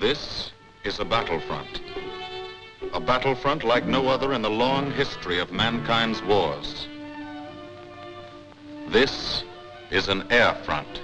This is a battlefront. A battlefront like no other in the long history of mankind's wars. This is an air front.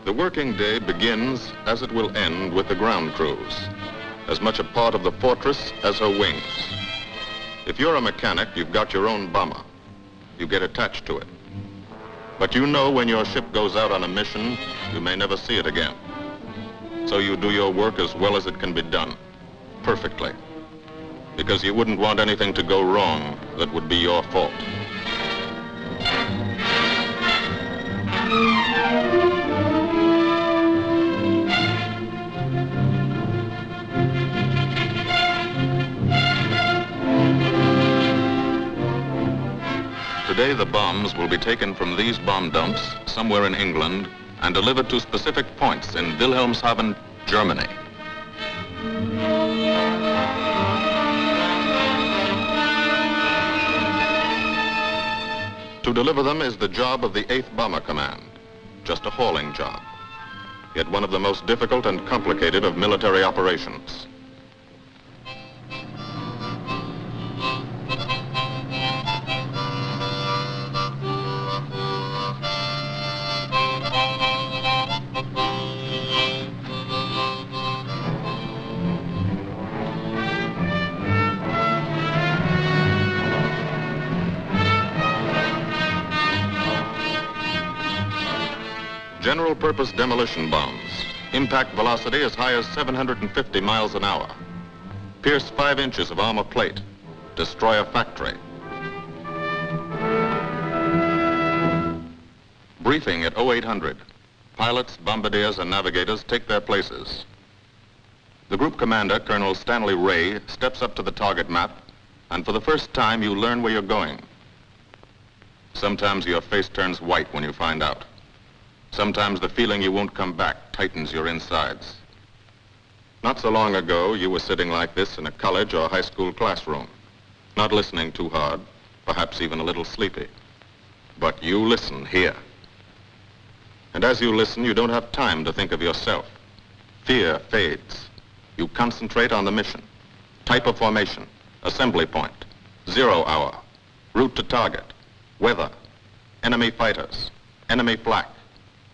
The working day begins, as it will end, with the ground crews, as much a part of the fortress as her wings. If you're a mechanic, you've got your own bomber. You get attached to it. But you know when your ship goes out on a mission, you may never see it again. So you do your work as well as it can be done, perfectly, because you wouldn't want anything to go wrong that would be your fault. Today, the bombs will be taken from these bomb dumps somewhere in England and delivered to specific points in Wilhelmshaven, Germany. To deliver them is the job of the 8th Bomber Command, just a hauling job, yet one of the most difficult and complicated of military operations. General purpose demolition bombs, impact velocity as high as 750 miles an hour. Pierce 5 inches of armor plate, destroy a factory. Briefing at 0800. Pilots, bombardiers, and navigators take their places. The group commander, Colonel Stanley Ray, steps up to the target map, and for the first time you learn where you're going. Sometimes your face turns white when you find out. Sometimes the feeling you won't come back tightens your insides. Not so long ago, you were sitting like this in a college or high school classroom, not listening too hard, perhaps even a little sleepy. But you listen here. And as you listen, you don't have time to think of yourself. Fear fades. You concentrate on the mission, type of formation, assembly point, 0 hour, route to target, weather, enemy fighters, enemy flak,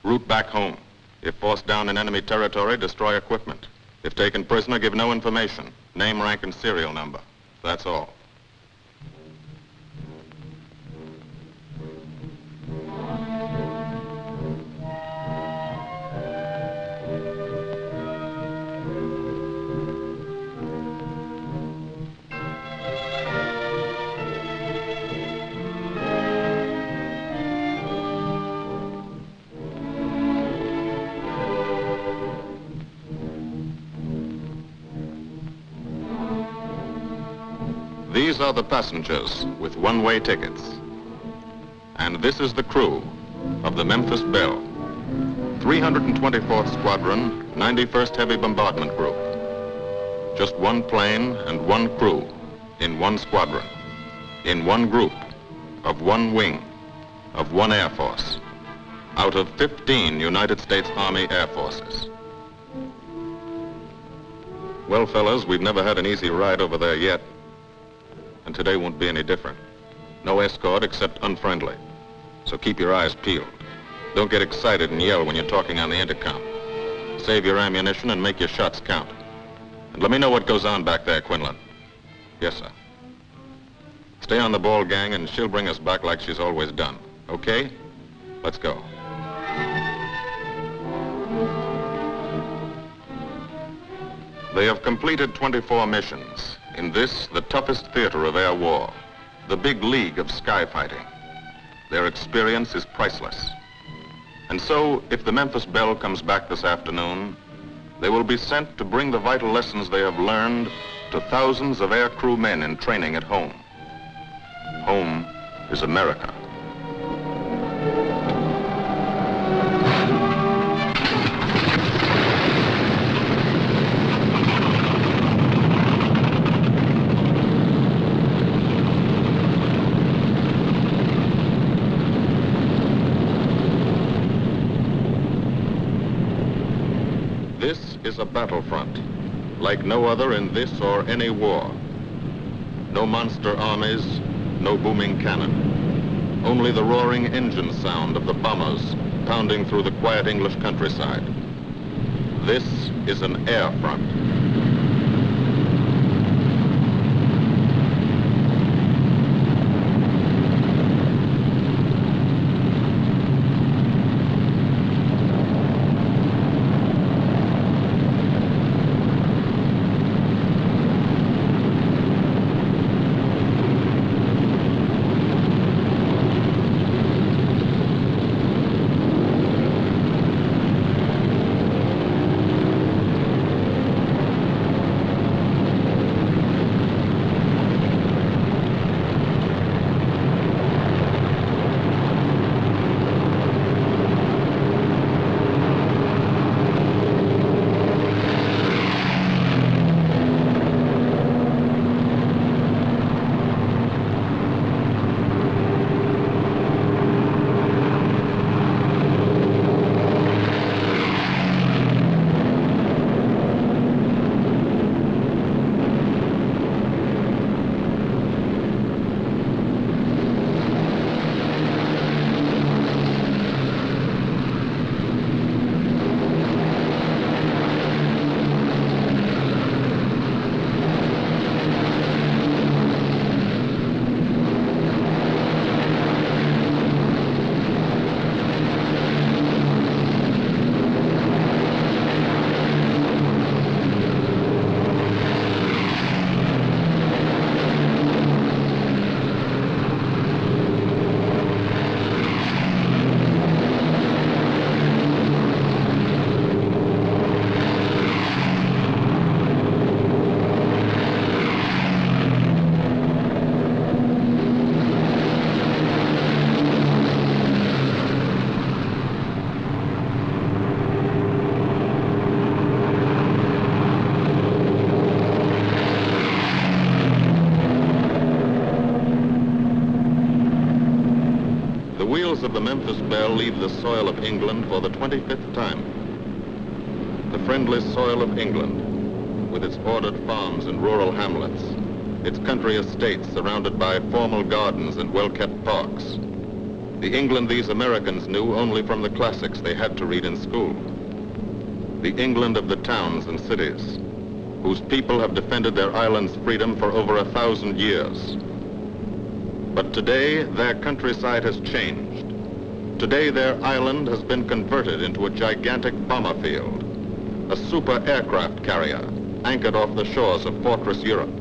route back home. If forced down in enemy territory, destroy equipment. If taken prisoner, give no information. Name, rank, and serial number. That's all. These are the passengers with one-way tickets. And this is the crew of the Memphis Belle, 324th Squadron, 91st Heavy Bombardment Group. Just one plane and one crew in one squadron, in one group, of one wing, of one Air Force, out of 15 United States Army Air Forces. Well, fellas, we've never had an easy ride over there yet. And today won't be any different. No escort except unfriendly. So keep your eyes peeled. Don't get excited and yell when you're talking on the intercom. Save your ammunition and make your shots count. And let me know what goes on back there, Quinlan. Yes, sir. Stay on the ball, gang, and she'll bring us back like she's always done. Okay? Let's go. They have completed 24 missions, In this, the toughest theater of air war, the big league of sky fighting, their experience is priceless. And so, if the Memphis Belle comes back this afternoon, they will be sent to bring the vital lessons they have learned to thousands of air crew men in training at home. Home is America. This is a battlefront, like no other in this or any war. No monster armies, no booming cannon. Only the roaring engine sound of the bombers pounding through the quiet English countryside. This is an air front. The wheels of the Memphis Belle leave the soil of England for the 25th time. The friendly soil of England, with its ordered farms and rural hamlets, its country estates surrounded by formal gardens and well-kept parks. The England these Americans knew only from the classics they had to read in school. The England of the towns and cities, whose people have defended their island's freedom for over 1,000 years. But today, their countryside has changed. Today, their island has been converted into a gigantic bomber field, a super aircraft carrier anchored off the shores of Fortress Europe,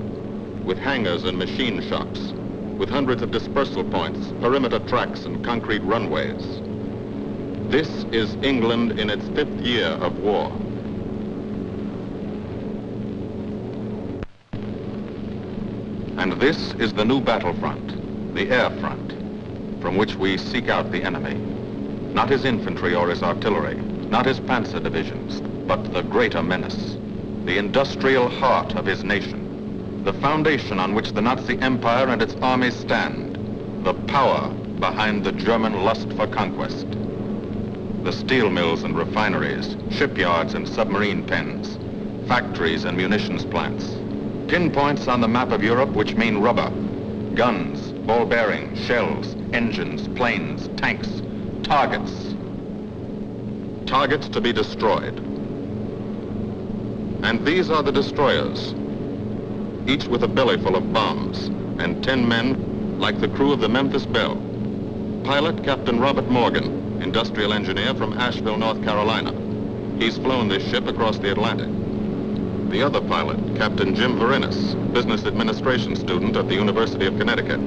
with hangars and machine shops, with hundreds of dispersal points, perimeter tracks, and concrete runways. This is England in its 5th year of war. And this is the new battlefront, the air front, from which we seek out the enemy. Not his infantry or his artillery, not his panzer divisions, but the greater menace, the industrial heart of his nation, the foundation on which the Nazi Empire and its armies stand, the power behind the German lust for conquest. The steel mills and refineries, shipyards and submarine pens, factories and munitions plants, pinpoints on the map of Europe which mean rubber, guns, ball bearings, shells, engines, planes, tanks, targets. Targets to be destroyed. And these are the destroyers, each with a belly full of bombs, and 10 men like the crew of the Memphis Belle. Pilot Captain Robert Morgan, industrial engineer from Asheville, North Carolina. He's flown this ship across the Atlantic. The other pilot, Captain Jim Verinis, business administration student at the University of Connecticut.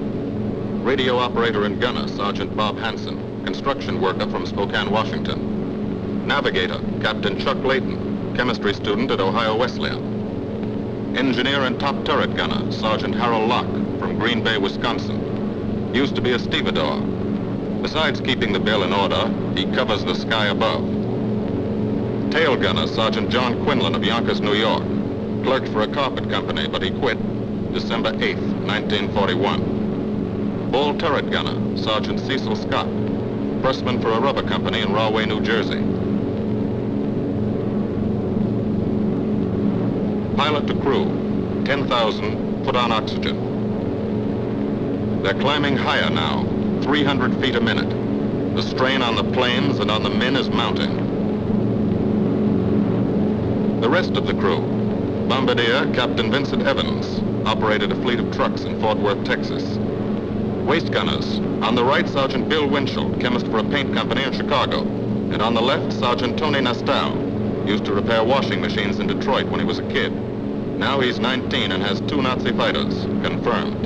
Radio operator and gunner, Sergeant Bob Hansen, construction worker from Spokane, Washington. Navigator, Captain Chuck Layton, chemistry student at Ohio Wesleyan. Engineer and top turret gunner, Sergeant Harold Locke from Green Bay, Wisconsin. Used to be a stevedore. Besides keeping the Belle in order, he covers the sky above. Tail gunner, Sergeant John Quinlan of Yonkers, New York. Clerked for a carpet company, but he quit December 8th, 1941. Ball turret gunner, Sergeant Cecil Scott. Pressman for a rubber company in Rahway, New Jersey. Pilot to crew, 10,000, put on oxygen. They're climbing higher now, 300 feet a minute. The strain on the planes and on the men is mounting. The rest of the crew, Bombardier Captain Vincent Evans, operated a fleet of trucks in Fort Worth, Texas. Waist gunners, on the right, Sergeant Bill Winchell, chemist for a paint company in Chicago. And on the left, Sergeant Tony Nastal, used to repair washing machines in Detroit when he was a kid. Now he's 19 and has 2 Nazi fighters, confirmed.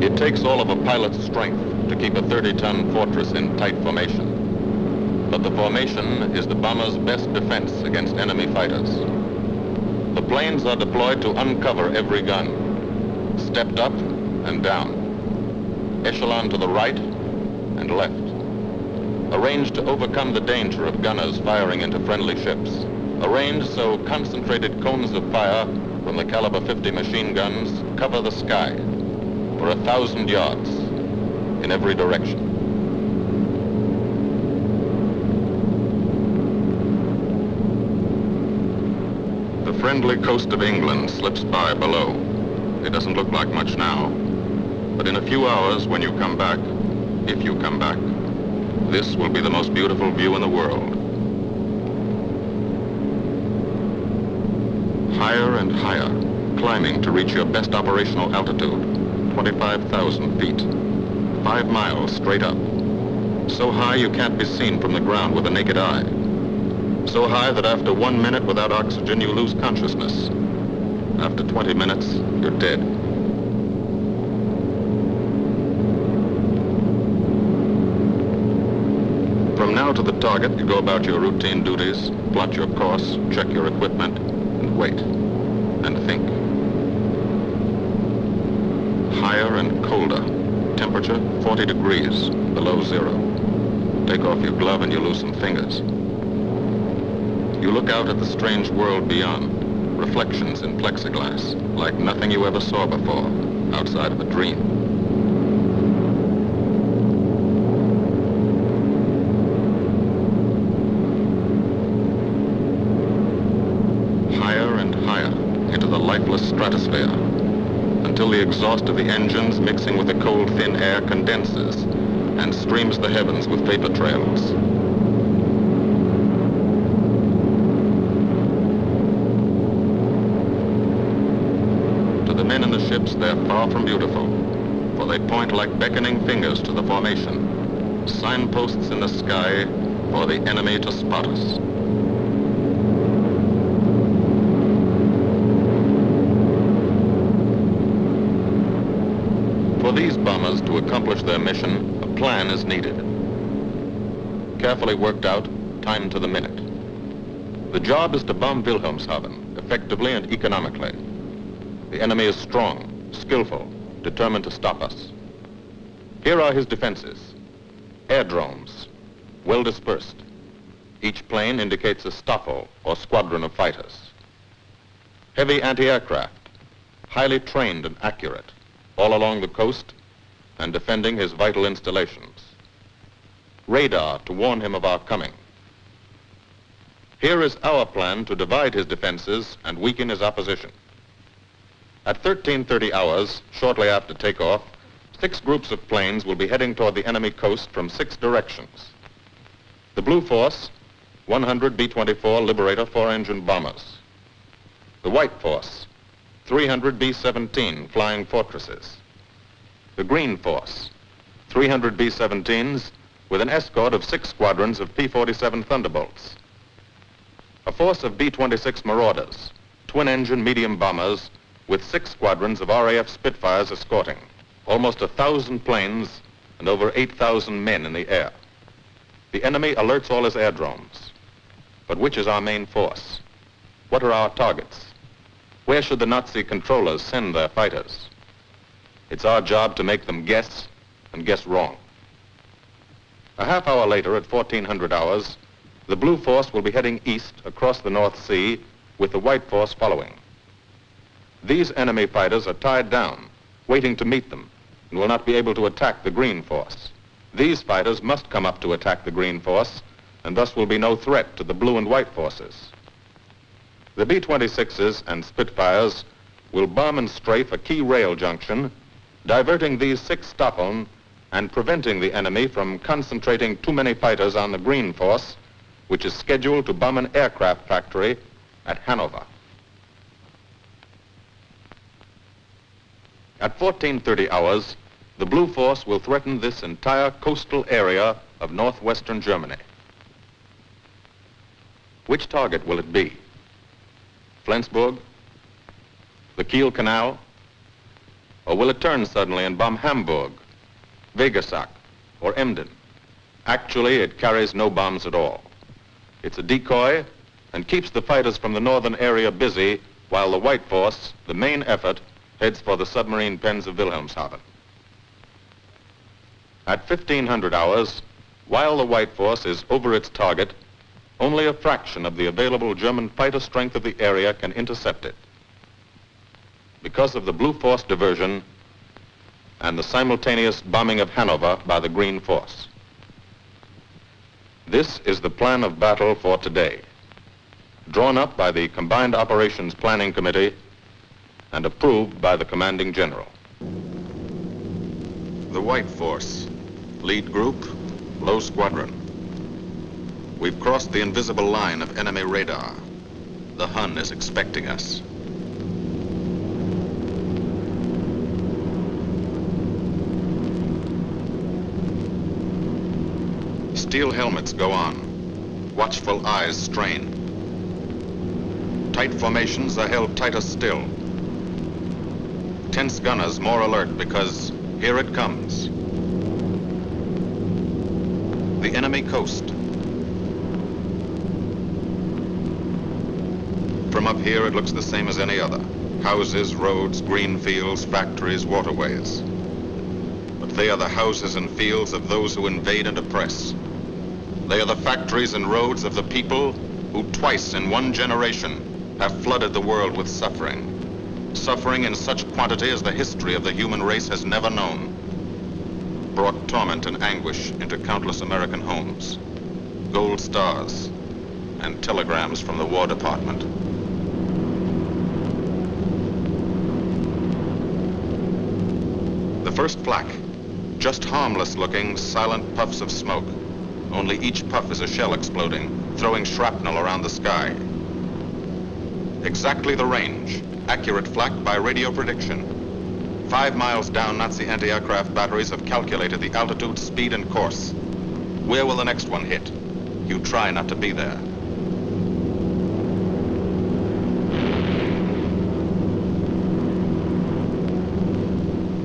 It takes all of a pilot's strength to keep a 30-ton fortress in tight formation. But the formation is the bomber's best defense against enemy fighters. The planes are deployed to uncover every gun, stepped up and down, echelon to the right and left, arranged to overcome the danger of gunners firing into friendly ships, arranged so concentrated cones of fire from the caliber 50 machine guns cover the sky for 1,000 yards in every direction. The friendly coast of England slips by below. It doesn't look like much now, but in a few hours when you come back, if you come back, this will be the most beautiful view in the world. Higher and higher, climbing to reach your best operational altitude, 25,000 feet, 5 miles straight up. So high you can't be seen from the ground with the naked eye. So high that after 1 minute without oxygen, you lose consciousness. After 20 minutes, you're dead. From now to the target, you go about your routine duties, plot your course, check your equipment, and wait, and think. Higher and colder. Temperature, 40 degrees, below zero. Take off your glove and you lose some fingers. You look out at the strange world beyond, reflections in plexiglass, like nothing you ever saw before, outside of a dream. Higher and higher into the lifeless stratosphere, until the exhaust of the engines mixing with the cold, thin air condenses and streams the heavens with vapor trails. To the men in the ships, they're far from beautiful, for they point like beckoning fingers to the formation, signposts in the sky for the enemy to spot us. For these bombers to accomplish their mission, a plan is needed. Carefully worked out, timed to the minute. The job is to bomb Wilhelmshaven effectively and economically. The enemy is strong, skillful, determined to stop us. Here are his defenses. Airdromes, well dispersed. Each plane indicates a staffel or squadron of fighters. Heavy anti-aircraft, highly trained and accurate, all along the coast and defending his vital installations. Radar to warn him of our coming. Here is our plan to divide his defenses and weaken his opposition. At 13:30 hours, shortly after takeoff, 6 groups of planes will be heading toward the enemy coast from 6 directions. The Blue Force, 100 B-24 Liberator 4-engine bombers. The White Force, 300 B-17 Flying Fortresses. The Green Force, 300 B-17s with an escort of 6 squadrons of P-47 Thunderbolts. A force of B-26 Marauders, twin-engine medium bombers with 6 squadrons of RAF Spitfires escorting. Almost 1,000 planes and over 8,000 men in the air. The enemy alerts all his aerodromes. But which is our main force? What are our targets? Where should the Nazi controllers send their fighters? It's our job to make them guess and guess wrong. A half hour later, at 1400 hours, the Blue Force will be heading east across the North Sea with the White Force following. These enemy fighters are tied down, waiting to meet them, and will not be able to attack the Green Force. These fighters must come up to attack the Green Force, and thus will be no threat to the Blue and White Forces. The B-26s and Spitfires will bomb and strafe a key rail junction, diverting these 6 Stockholm and preventing the enemy from concentrating too many fighters on the Green Force, which is scheduled to bomb an aircraft factory at Hanover. At 1430 hours, the Blue Force will threaten this entire coastal area of northwestern Germany. Which target will it be? Flensburg? The Kiel Canal? Or will it turn suddenly and bomb Hamburg, Wegersack, or Emden? Actually, it carries no bombs at all. It's a decoy and keeps the fighters from the northern area busy while the White Force, the main effort, heads for the submarine pens of Wilhelmshaven. At 1500 hours, while the White Force is over its target, only a fraction of the available German fighter strength of the area can intercept it. Because of the Blue Force diversion and the simultaneous bombing of Hanover by the Green Force. This is the plan of battle for today, drawn up by the Combined Operations Planning Committee and approved by the Commanding General. The White Force, lead group, low squadron. We've crossed the invisible line of enemy radar. The Hun is expecting us. Steel helmets go on. Watchful eyes strain. Tight formations are held tighter still. Tense gunners more alert because here it comes. The enemy coast. From up here, it looks the same as any other. Houses, roads, green fields, factories, waterways. But they are the houses and fields of those who invade and oppress. They are the factories and roads of the people who twice in one generation have flooded the world with suffering. Suffering in such quantity as the history of the human race has never known. Brought torment and anguish into countless American homes. Gold stars and telegrams from the War Department. The first flak, just harmless looking, silent puffs of smoke. Only each puff is a shell exploding, throwing shrapnel around the sky. Exactly the range, accurate flak by radio prediction. 5 miles down, Nazi anti-aircraft batteries have calculated the altitude, speed, and course. Where will the next one hit? You try not to be there.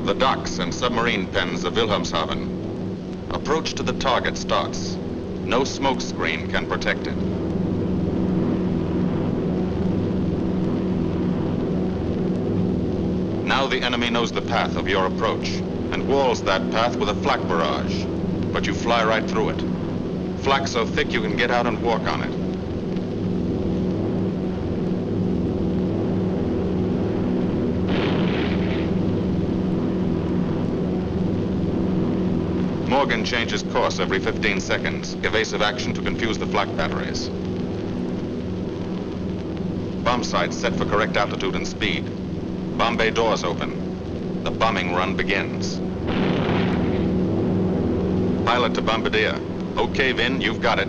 The docks and submarine pens of Wilhelmshaven. Approach to the target starts. No smoke screen can protect it. Now the enemy knows the path of your approach and walls that path with a flak barrage, but you fly right through it. Flak so thick you can get out and walk on it. Morgan changes course every 15 seconds, evasive action to confuse the flak batteries. Bomb sights set for correct altitude and speed. Bomb bay doors open. The bombing run begins. Pilot to Bombardier. Okay, Vin, you've got it.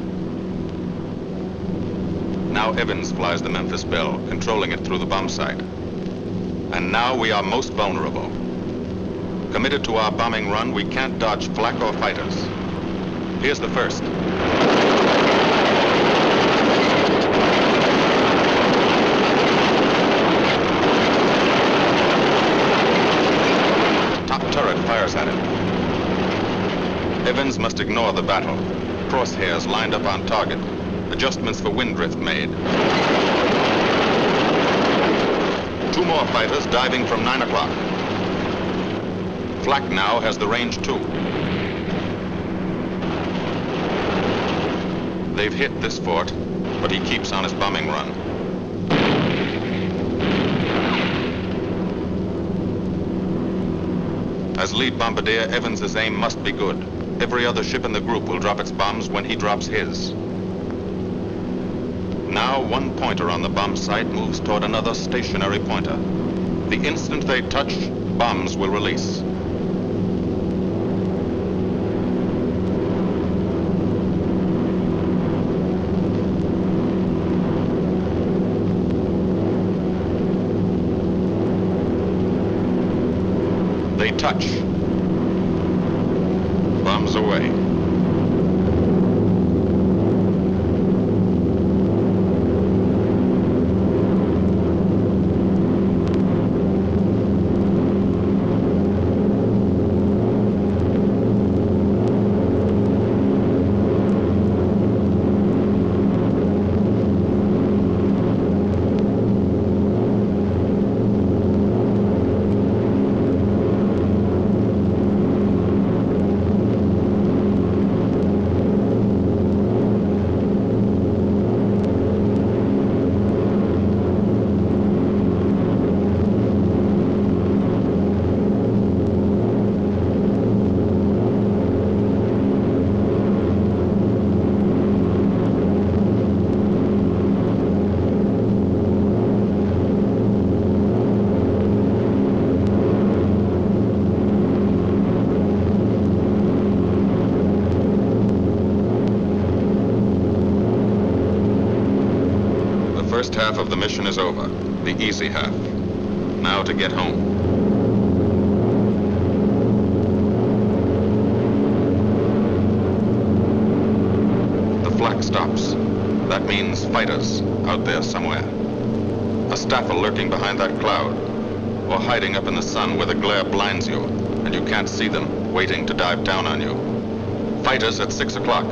Now Evans flies the Memphis Belle, controlling it through the bomb sight. And now we are most vulnerable. Committed to our bombing run, we can't dodge flak or fighters. Here's the first. Top turret fires at it. Evans must ignore the battle. Crosshairs lined up on target. Adjustments for wind drift made. 2 more fighters diving from 9 o'clock. Flak now has the range too. They've hit this fort, but he keeps on his bombing run. As lead bombardier, Evans's aim must be good. Every other ship in the group will drop its bombs when he drops his. Now, one pointer on the bomb site moves toward another stationary pointer. The instant they touch, bombs will release. They touch. Bombs away. The first half of the mission is over, the easy half. Now to get home. The flak stops. That means fighters out there somewhere. A staffer lurking behind that cloud, or hiding up in the sun where the glare blinds you, and you can't see them, waiting to dive down on you. Fighters at 6 o'clock.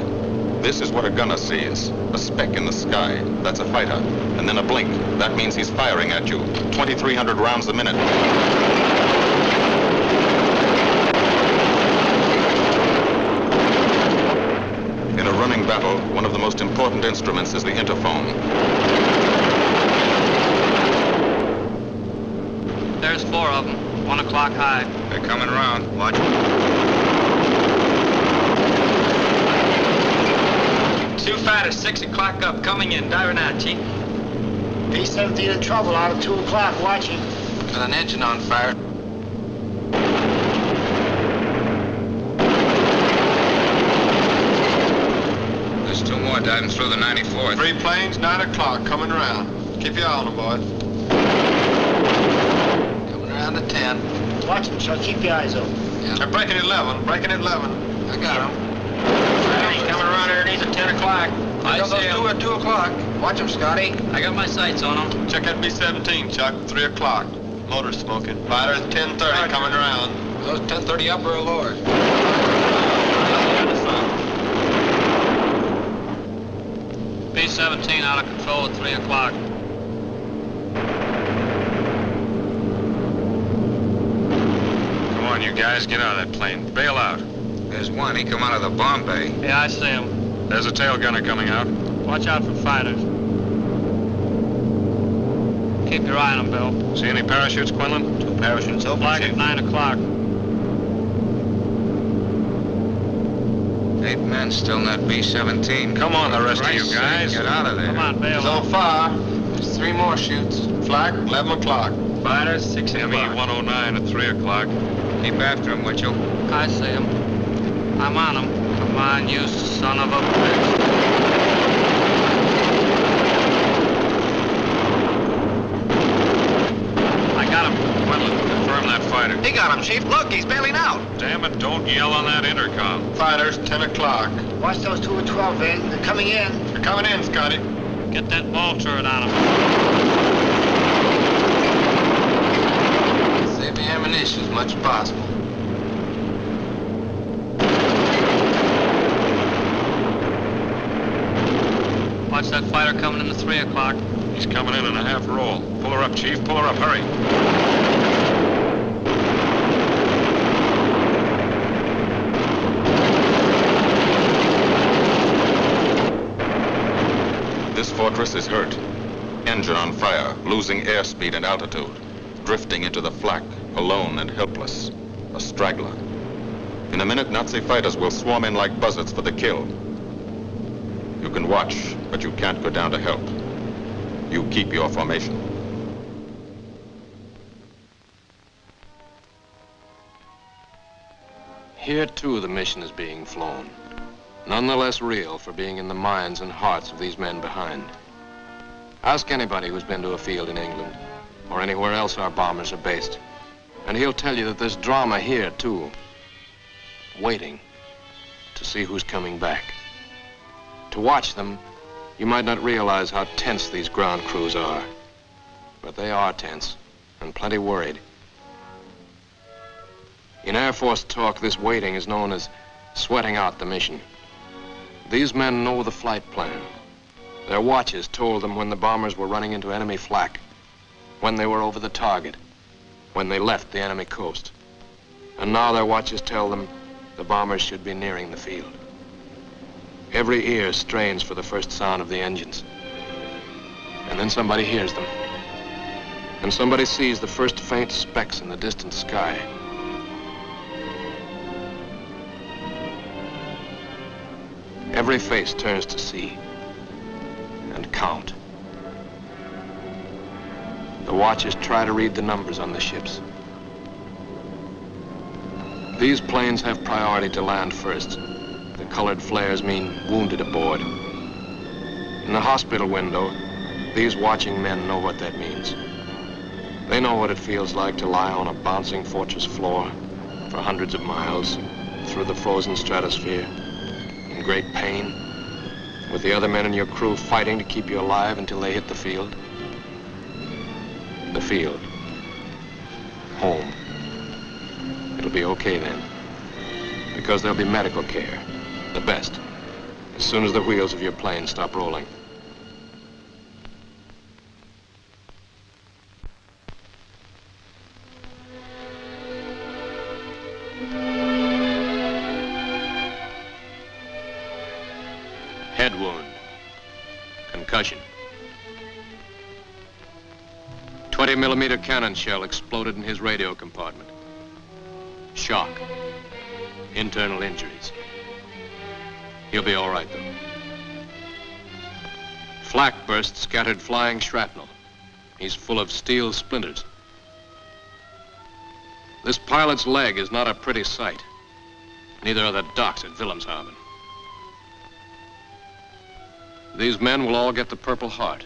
This is what a gunner sees. A speck in the sky, that's a fighter. And then a blink, that means he's firing at you. 2,300 rounds a minute. In a running battle, one of the most important instruments is the interphone. There's 4 of them, 1 o'clock high. They're coming around. Watch. Two fighters, 6 o'clock up, coming in, diving out, Chief. B-17 in trouble out at 2 o'clock, watching. Got an engine on fire. There's 2 more diving through the 94th. 3 planes, 9 o'clock, coming around. Keep your eye on them, boys. Coming around to 10. Watch them, Chuck. Keep your eyes open. Yeah. They're breaking at 11, breaking at 11. I got him. He's coming around underneath at 10 o'clock. I got those 2 at 2 o'clock. Watch them, Scotty. I got my sights on them. Check that B-17, Chuck, 3 o'clock. Motor smoking. Fighters, 10:30, coming around. Those 10:30 upper or lower? B-17 out of control at 3 o'clock. Come on, you guys, get out of that plane. Bail out. There's one. He come out of the bomb bay. Yeah, I see him. There's a tail gunner coming out. Watch out for fighters. Keep your eye on them, Bill. See any parachutes, Quinlan? 2 parachutes open. Flag at 9 o'clock. 8 men still in that B-17. Come on, the rest of you Christ's sake, guys. Get out of there. Come on, Bill. It's on fire. There's 3 more shoots. Flak, 11 o'clock. Fighters, 6 o'clock. ME-109 at 3 o'clock. Keep after him, Mitchell. I see him. I'm on him. Come on, you son of a bitch. I got him. Quinlan, confirm that fighter. He got him, Chief. Look, he's bailing out. Damn it, don't yell on that intercom. Fighters, 10 o'clock. Watch those 2 and 12, Vin. They're coming in. They're coming in, Scotty. Get that ball turret on him. Save the ammunition as much as possible. Watch that fighter coming in the 3 o'clock. He's coming in a half roll. Pull her up, Chief. Pull her up. Hurry. This fortress is hurt. Engine on fire, losing airspeed and altitude, drifting into the flak, alone and helpless, a straggler. In a minute, Nazi fighters will swarm in like buzzards for the kill. You can watch, but you can't go down to help. You keep your formation. Here, too, the mission is being flown. None the less real for being in the minds and hearts of these men behind. Ask anybody who's been to a field in England or anywhere else our bombers are based, and he'll tell you that there's drama here, too, waiting to see who's coming back. To watch them, you might not realize how tense these ground crews are, but they are tense and plenty worried. In Air Force talk, this waiting is known as sweating out the mission. These men know the flight plan. Their watches told them when the bombers were running into enemy flak, when they were over the target, when they left the enemy coast. And now their watches tell them the bombers should be nearing the field. Every ear strains for the first sound of the engines. And then somebody hears them. And somebody sees the first faint specks in the distant sky. Every face turns to see and count. The watchers try to read the numbers on the ships. These planes have priority to land first. The colored flares mean wounded aboard. In the hospital window, these watching men know what that means. They know what it feels like to lie on a bouncing fortress floor for hundreds of miles through the frozen stratosphere in great pain, with the other men in your crew fighting to keep you alive until they hit the field. The field. Home. It'll be okay then, because there'll be medical care, the best, as soon as the wheels of your plane stop rolling. Head wound. Concussion. 20-millimeter cannon shell exploded in his radio compartment. Shock. Internal injuries. He'll be all right, though. Flak burst scattered flying shrapnel. He's full of steel splinters. This pilot's leg is not a pretty sight. Neither are the docks at Wilhelmshaven. These men will all get the Purple Heart.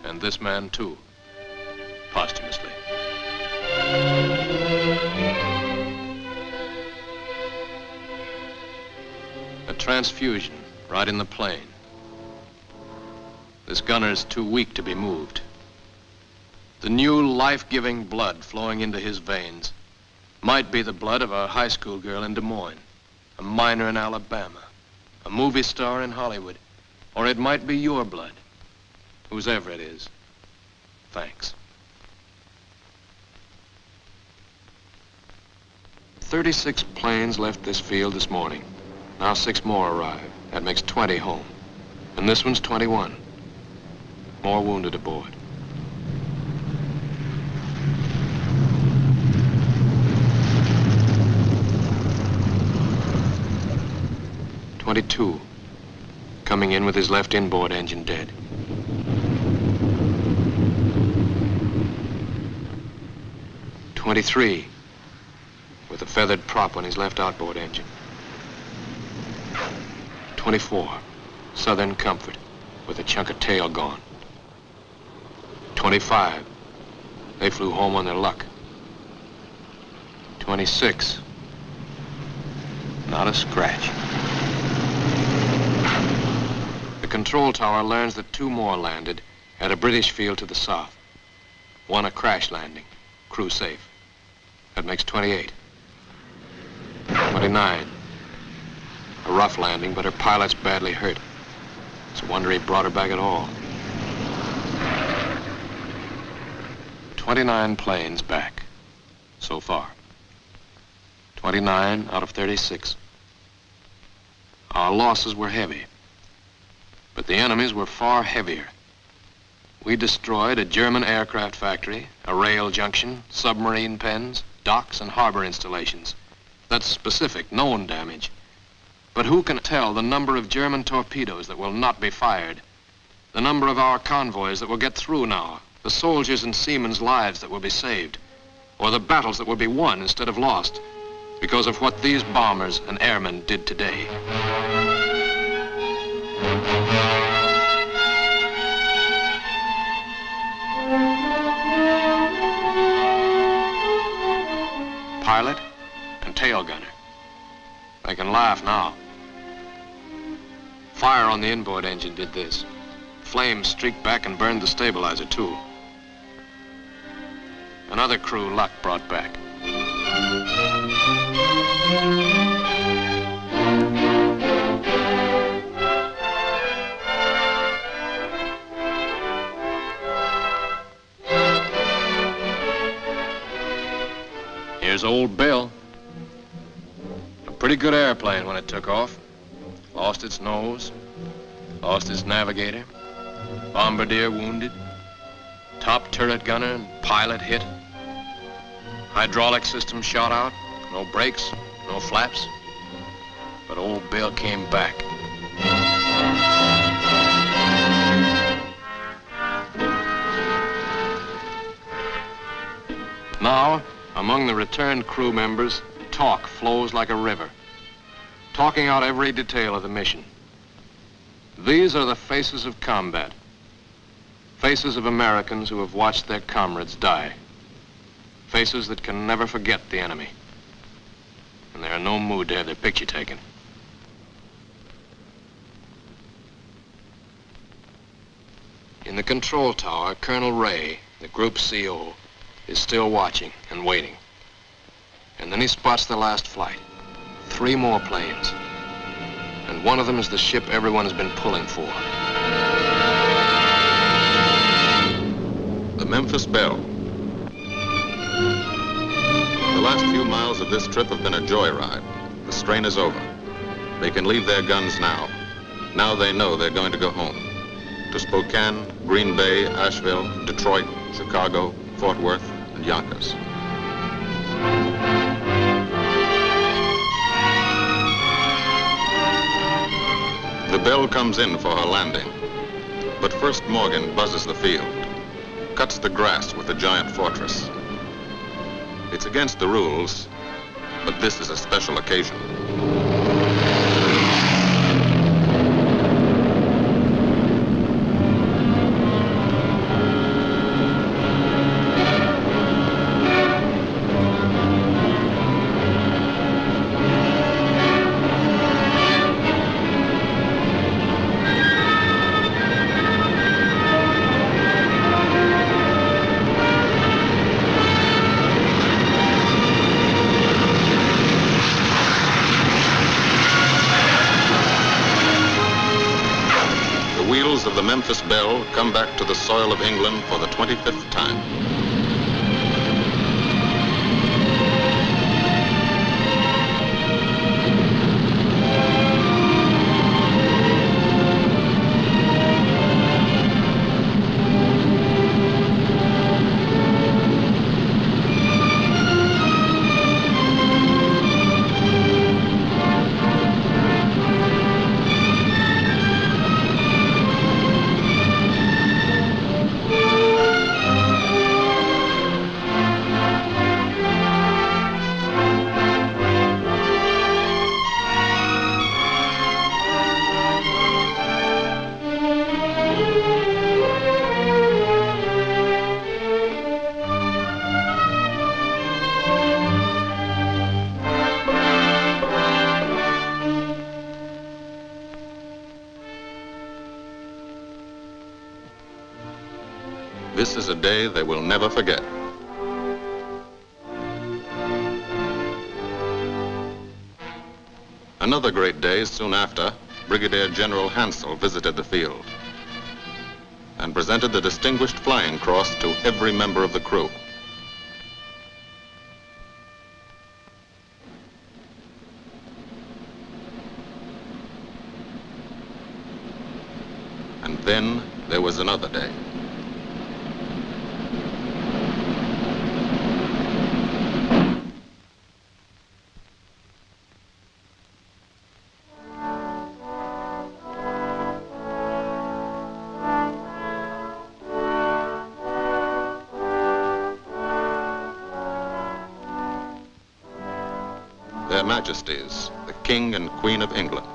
And this man, too, posthumously. A transfusion right in the plane. This gunner's too weak to be moved. The new life-giving blood flowing into his veins might be the blood of a high school girl in Des Moines, a miner in Alabama, a movie star in Hollywood, or it might be your blood. Whose ever it is, thanks. 36 planes left this field this morning. Now 6 more arrive. That makes 20 home. And this one's 21. More wounded aboard. .22, coming in with his left inboard engine dead. .23, with a feathered prop on his left outboard engine. .24, Southern Comfort, with a chunk of tail gone. .25, they flew home on their luck. .26, Not a scratch. The control tower learns that 2 more landed at a British field to the south. 1 a crash landing, crew safe. That makes 28. 29. A rough landing, but her pilot's badly hurt. It's a wonder he brought her back at all. 29 planes back, so far. 29 out of 36. Our losses were heavy, but the enemy's were far heavier. We destroyed a German aircraft factory, a rail junction, submarine pens, docks, and harbor installations. That's specific, known damage. But who can tell the number of German torpedoes that will not be fired, the number of our convoys that will get through now, the soldiers' and seamen's lives that will be saved, or the battles that will be won instead of lost because of what these bombers and airmen did today. Pilot and tail gunner. They can laugh now. Fire on the inboard engine did this. Flames streaked back and burned the stabilizer, too. Another crew luck brought back. Here's old Bill. A pretty good airplane when it took off. Lost its nose, lost its navigator, bombardier wounded, top turret gunner and pilot hit. Hydraulic system shot out, no brakes, no flaps. But old Bill came back. Now, among the returned crew members, talk flows like a river, talking out every detail of the mission. These are the faces of combat, faces of Americans who have watched their comrades die, faces that can never forget the enemy, and they're in no mood to have their picture taken. In the control tower, Colonel Ray, the group CO, is still watching and waiting. And then he spots the last flight. 3 more planes. And one of them is the ship everyone has been pulling for. The Memphis Belle. The last few miles of this trip have been a joyride. The strain is over. They can leave their guns now. Now they know they're going to go home. To Spokane, Green Bay, Asheville, Detroit, Chicago, Fort Worth, and Yonkers. The Belle comes in for her landing. But first Morgan buzzes the field, cuts the grass with the giant fortress. It's against the rules, but this is a special occasion. Of the Memphis Belle come back to the soil of England for the 25th time. This is a day they will never forget. Another great day soon after, Brigadier General Hansel visited the field and presented the Distinguished Flying Cross to every member of the crew. And then there was another day. Their Majesties, the King and Queen of England.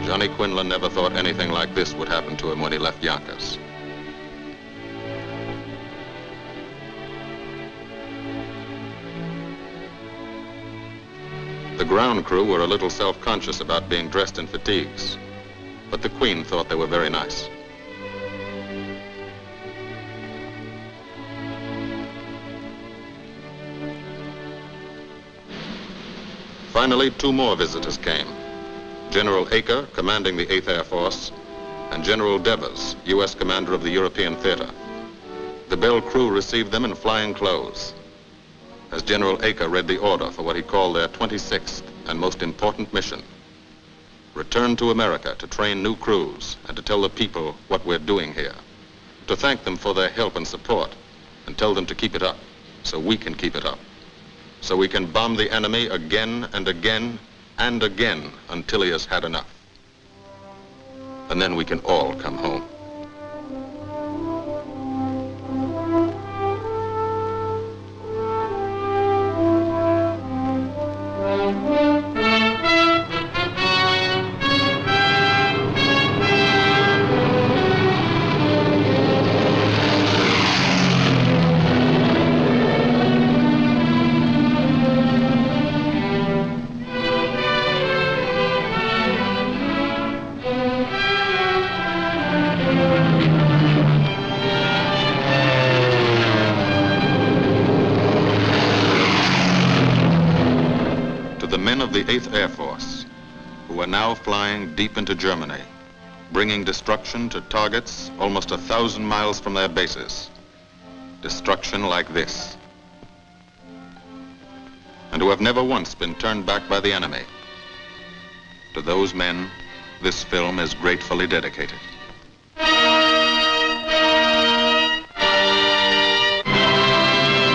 Johnny Quinlan never thought anything like this would happen to him when he left Yonkers. The ground crew were a little self-conscious about being dressed in fatigues, but the Queen thought they were very nice. Finally, two more visitors came. General Acre, commanding the 8th Air Force, and General Devers, U.S. commander of the European Theater. The Belle crew received them in flying clothes, as General Acre read the order for what he called their 26th and most important mission. Return to America to train new crews and to tell the people what we're doing here. To thank them for their help and support and tell them to keep it up so we can keep it up. So we can bomb the enemy again and again and again until he has had enough. And then we can all come home. The men of the 8th Air Force, who are now flying deep into Germany, bringing destruction to targets almost 1,000 miles from their bases. Destruction like this. And who have never once been turned back by the enemy. To those men, this film is gratefully dedicated.